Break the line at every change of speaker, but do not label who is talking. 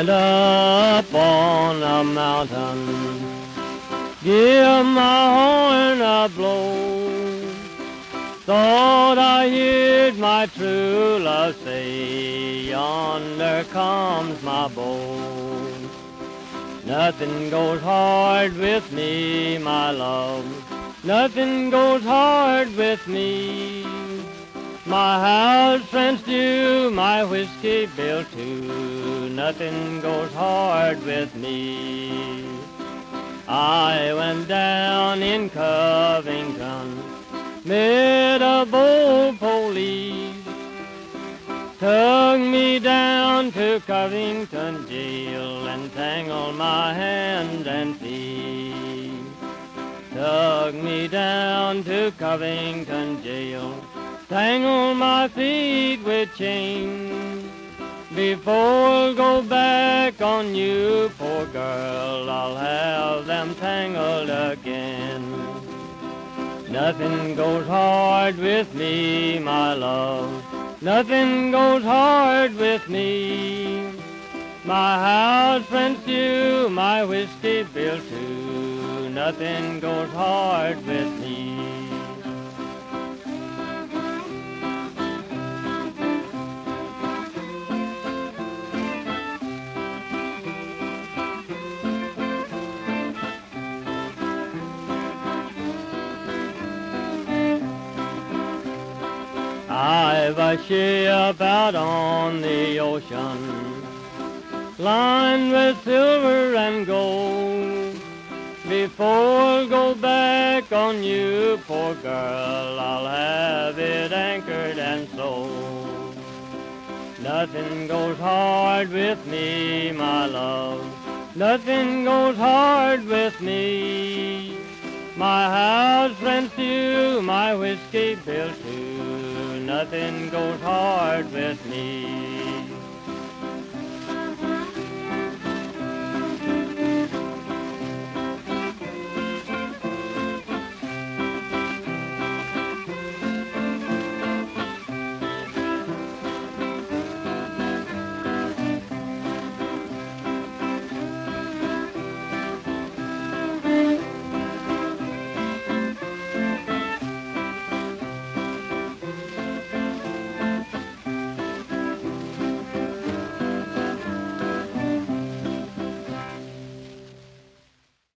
went up on a mountain, give my horn a blow. Thought I heard my true love say, yonder comes my beau. Nothing goes hard with me, my love, nothing goes hard with me. My house rents due, my whiskey bill too, nothing goes hard with me. I went down in Covington, met a bold police, took me down to Covington jail and tangled my hands and feet. Took me down to Covington jail, tangled my feet with chains. Before I go back on you, poor girl, I'll have them tangled again. Nothing goes hard with me, my love, nothing goes hard with me. My house rent's due, my whiskey bill too, nothing goes hard with me. I've a ship out on the ocean, lined with silver and gold. Before I go back on you, poor girl, I'll have it anchored and sold. Nothing goes hard with me, my love, nothing goes hard with me. My house rent's due, my whiskey bill too, nothing goes hard with me.